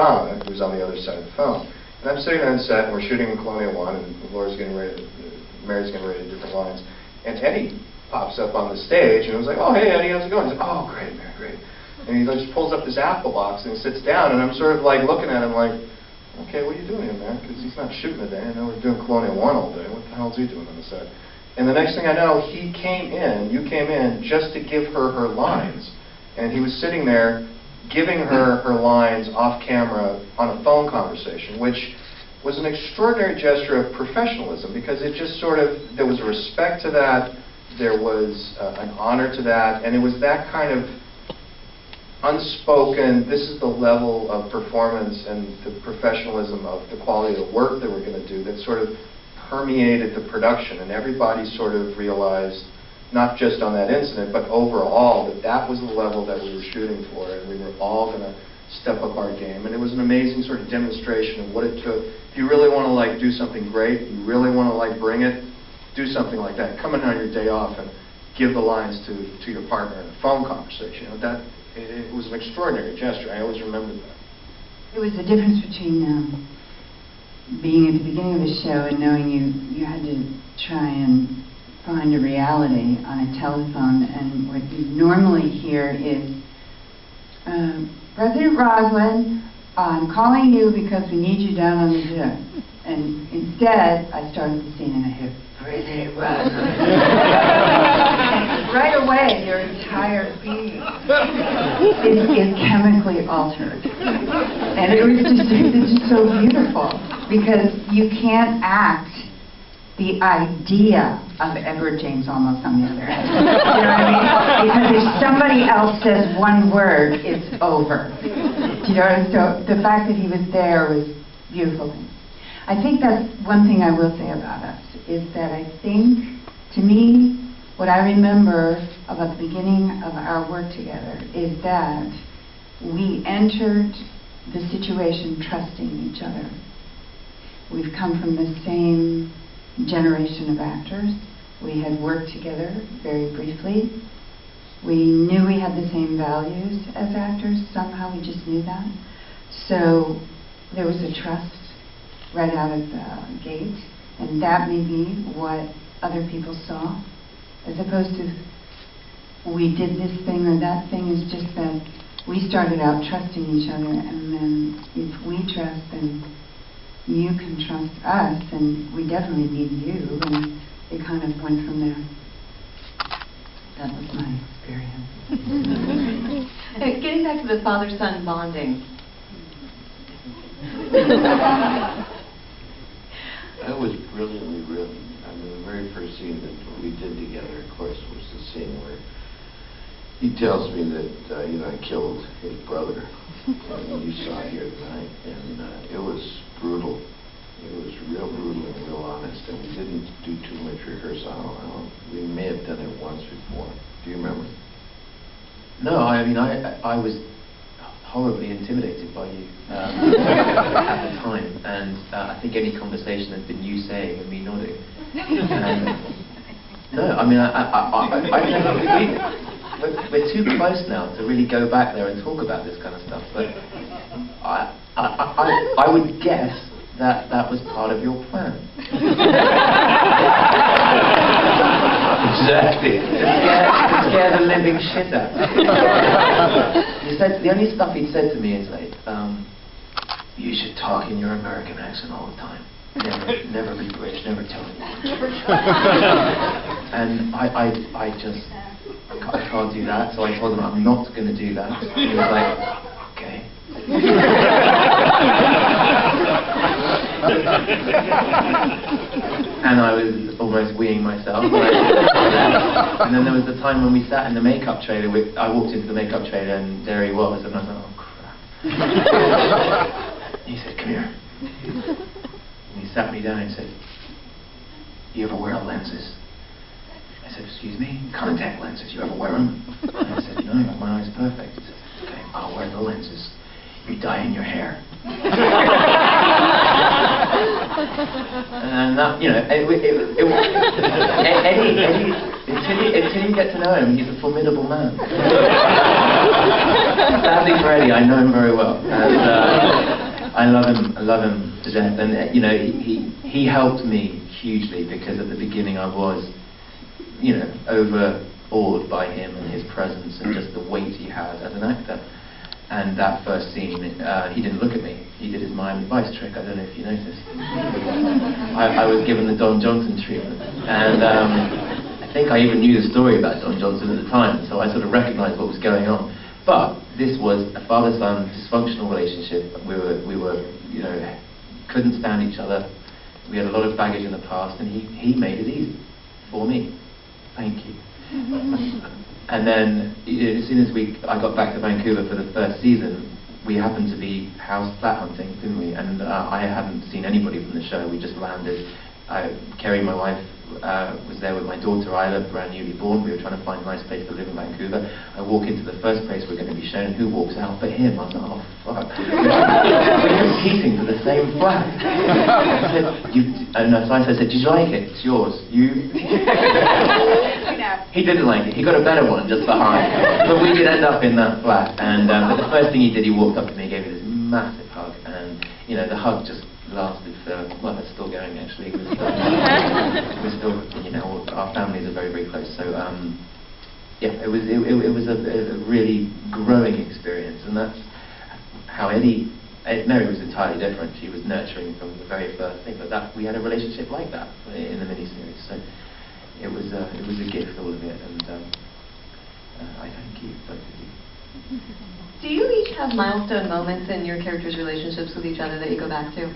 Donna, who's on the other side of the phone. And I'm sitting there on set, and we're shooting in Colonial 1, and Mary's getting ready to different lines. And Eddie pops up on the stage, and I was like, oh, hey, Eddie, how's it going? He's like, oh, great, Mary, great. And he just pulls up this apple box and sits down, and I'm sort of like looking at him like, okay, what are you doing here, man? Because he's not shooting today. I know we're doing Colonial 1 all day. What the hell is he doing on the set? And the next thing I know, you came in just to give her her lines. And he was sitting there giving her her lines off camera on a phone conversation, which was an extraordinary gesture of professionalism, because it just sort of, there was a respect to that, there was an honor to that, and it was that kind of unspoken, this is the level of performance and the professionalism of the quality of the work that we're going to do that sort of permeated the production, and everybody sort of realized, not just on that incident, but overall, that that was the level that we were shooting for, and we were all going to step up our game. And it was an amazing sort of demonstration of what it took. If you really want to like do something great, you really want to like bring it, do something like that. Come in on your day off and give the lines to your partner in a phone conversation. You know, that it was an extraordinary gesture. I always remember that. It was the difference between being at the beginning of the show and knowing you had to try and find a reality on a telephone, and what you normally hear is, President Roslin, I'm calling you because we need you down on the Zoom. And instead, I started the scene and I hear, President Roslin. Right away, your entire being is chemically altered. And it was just so beautiful, because you can't act the idea of Edward James Olmos on the other end. You know what I mean? Because if somebody else says one word, it's over. You know, so the fact that he was there was beautiful. I think that's one thing I will say about us, is that I think, to me, what I remember about the beginning of our work together is that we entered the situation trusting each other. We've come from the same generation of actors. We had worked together very briefly. We knew we had the same values as actors. Somehow we just knew that. So there was a trust right out of the gate, and that may be what other people saw, as opposed to we did this thing or that thing. Is just that we started out trusting each other, and then if we trust, then you can trust us, and we definitely need you, and it kind of went from there. That was my experience. Getting back to the father-son bonding. That was brilliantly written. I mean, the very first scene that we did together, of course, was the scene where he tells me that I killed his brother. And you saw it here tonight, and it was brutal. It was real brutal and real honest, and we didn't do too much rehearsal. We may have done it once before. Do you remember? No, I mean, I was horribly intimidated by you at the time, and I think any conversation had been you saying and me nodding. No, I mean, we're too close now to really go back there and talk about this kind of stuff, but I would guess that was part of your plan. Exactly. To scare the living shit out of me. He said, the only stuff he'd said to me is like, you should talk in your American accent all the time. Never be British, never tell anyone. And I can't do that, so I told him I'm not going to do that. And he was like, okay. And I was almost weeing myself. And then there was the time when we sat in the makeup trailer. I walked into the makeup trailer and there he was, and I was like, oh crap. He said, come here. And he sat me down and said, you ever wear lenses? I said, excuse me? Contact lenses, you ever wear them? And I said, no, my eye's perfect. He said, okay, I'll wear the lenses. You dye in your hair. And that, you know, Eddie, until you get to know him, he's a formidable man. Sadly for Eddie, I know him very well. And, I love him to death, and you know, he helped me hugely, because at the beginning I was, you know, overawed by him and his presence and just the weight he had as an actor. And that first scene, he didn't look at me. He did his Miami Vice trick. I don't know if you noticed. I was given the Don Johnson treatment, and I think I even knew the story about Don Johnson at the time, so I sort of recognized what was going on. But this was a father-son dysfunctional relationship. We were, you know, couldn't stand each other. We had a lot of baggage in the past, and he made it easy for me. Thank you. And then, as soon as I got back to Vancouver for the first season, we happened to be flat hunting, didn't we? And I hadn't seen anybody from the show. We just landed. Kerry, my wife, was there with my daughter Isla, brand newly born. We were trying to find a nice place to live in Vancouver. I walk into the first place we're going to be shown, and who walks out but him? I was like, oh fuck. We're competing for the same flat. So I said, did you like it? It's yours. He didn't like it. He got a better one just behind. But we did end up in that flat. And but the first thing he did, he walked up to me, gave me this massive hug, and you know, the hug just lasted for, well, it's still going actually. We're still, you know, our families are very, very close. So yeah, it was a really growing experience, and that's how Mary was entirely different. She was nurturing from the very first thing, but we had a relationship like that in the miniseries. So it was a gift, all of it, and I thank you, both of you. Do you each have milestone moments in your characters' relationships with each other that you go back to?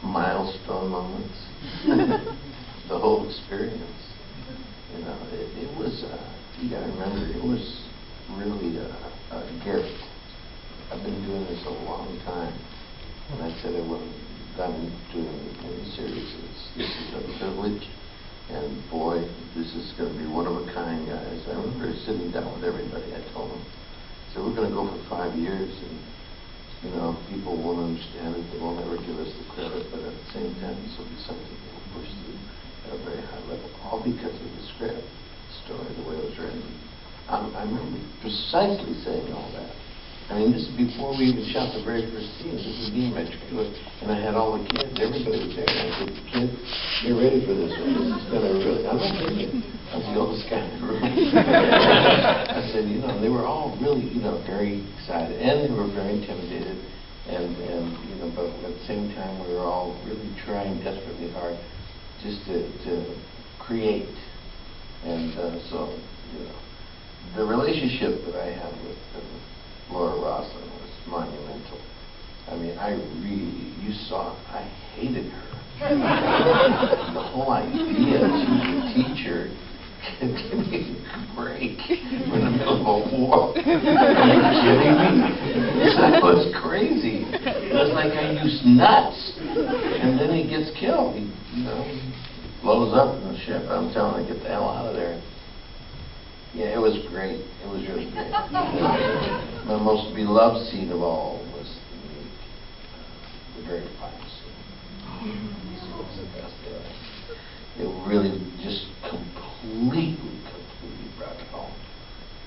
Milestone moments. The whole experience. You know, it was, you gotta remember, it was really a gift. I've been doing this a long time. When I said I wasn't done doing miniseries, this is a privilege. And boy, this is going to be one of a kind, guys. I remember sitting down with everybody. I told them, so we're going to go for 5 years, and you know, people won't understand it. They won't ever give us the credit, but at the same time, this will be something that will push through at a very high level, all because of the script, the story, the way it was written. I remember precisely saying all that. I mean, this is before we even shot the very first scene. This is me in my trailer, and I had all the kids. Everybody was there. And I said, kids, get ready for this one. This is going to really, I'm not kidding. I was the oldest guy in the room. I said, you know, they were all really, you know, very excited, and they were very intimidated, and you know, but at the same time, we were all really trying desperately hard just to create. And so, you know, the relationship that I had with Laura Roslin was monumental. I mean, you saw it, I hated her. The whole idea that she was a teacher, give me a break. We're in the middle of a war. Are you kidding me? That was crazy. It was like, are you nuts? And then he gets killed. He, you know, blows up in the ship. I'm telling him, get the hell out of there. Yeah, it was great. It was really great. My most beloved scene of all was the very final scene. This was the best ever. It really just completely brought it home.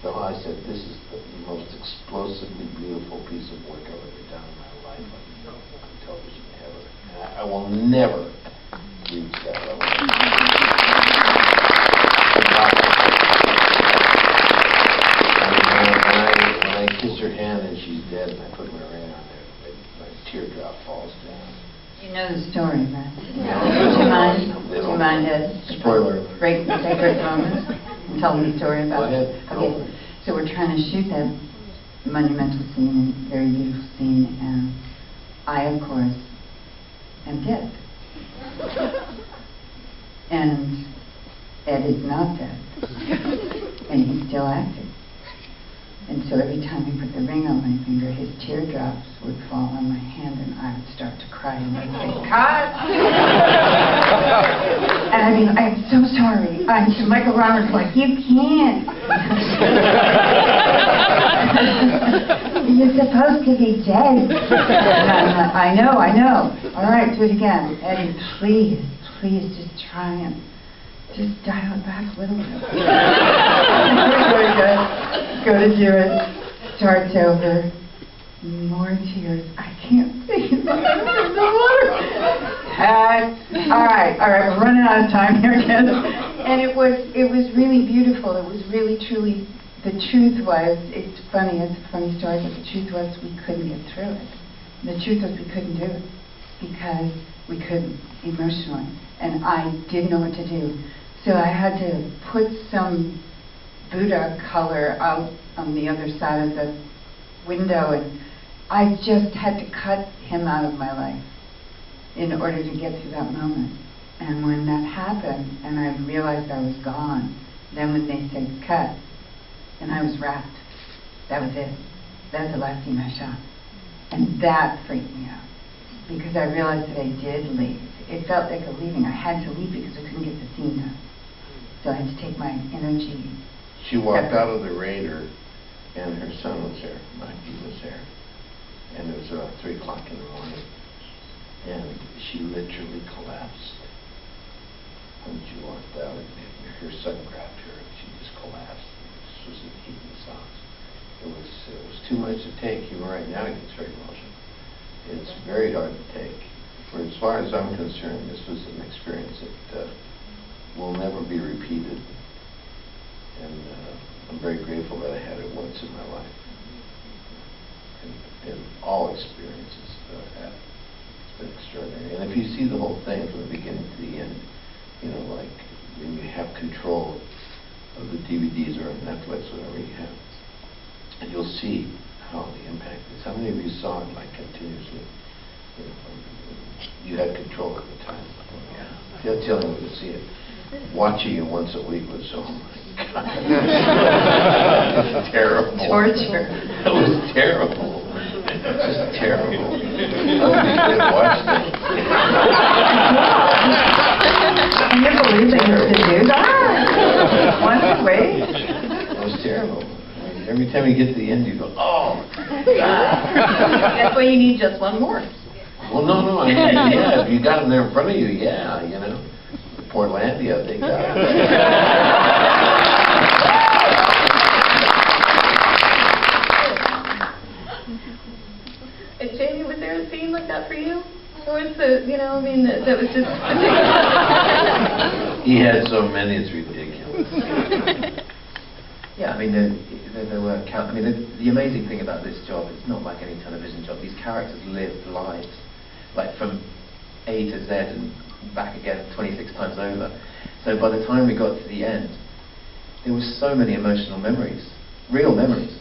So I said, this is the most explosively beautiful piece of work I've ever done in my life on television ever. And I will never reach that level. When I kiss her hand and she's dead and I put my ring on there, my teardrop falls down. You know the story, right? Do you mind Spoiler. break the sacred moments and tell them the story about Go it? ahead. Okay, so we're trying to shoot that monumental scene, and very beautiful scene, and I, of course, am dead. And Ed is not dead. And he's still acting. And so every time he put the ring on my finger, his teardrops would fall on my hand, and I would start to cry, and I'd say, "Cut!" And I mean, I'm so sorry. And Michael Ronald's like, "You can't. You're supposed to be dead." And I'm like, I know. All right, do it again. Eddie, please, just try and just dial it back a little bit. Go to do it. Starts over. More tears. I can't see. The water. All right, we're running out of time here, kids. And it was really beautiful. It was really, truly, the truth was, it's a funny story, but the truth was we couldn't get through it. The truth was we couldn't do it because we couldn't emotionally. And I didn't know what to do. So I had to put some Buddha color out on the other side of the window, and I just had to cut him out of my life in order to get through that moment. And when that happened, and I realized I was gone, then when they said cut, and I was wrapped, that was it. That's the last scene I shot. And that freaked me out, because I realized that I did leave. It felt like a leaving. I had to leave because I couldn't get the scene done. So I had to take my energy. She walked out of the Raider, and her son was there, Mikey was there. And it was about 3 o'clock in the morning. And she literally collapsed. When she walked out, her son grabbed her, and she just collapsed. This was in heating socks. It was too much to take. Even right now, it gets very emotional. It's very hard to take. For as far as I'm concerned, this was an experience that will never be repeated. And I'm very grateful that I had it once in my life. And all experiences have. It's been extraordinary. And if you see the whole thing from the beginning to the end, you know, like when you have control of the DVDs or Netflix, whatever you have, and you'll see how the impact is. How many of you saw it like continuously? You know, you had control at the time. Yeah. You're telling me to see it. Watching it once a week was, oh my God. It was terrible. Torture. It was terrible. Just terrible. I watched it. Can you believe they used to do that? Once a week? It was terrible. I mean, every time you get to the end, you go, oh, God. That's why you need just one more. Well, no. I mean, yeah, if you got them there in front of you, yeah, you know. Portlandia, they got it. And Jamie, was there a scene like that for you? Or was the, you know, I mean, that was just... He had so many, it's ridiculous. Yeah, I mean, there were the amazing thing about this job, it's not like any television job. These characters lived lives, like from A to Z and back again 26 times over. So by the time we got to the end, there were so many emotional memories, real memories.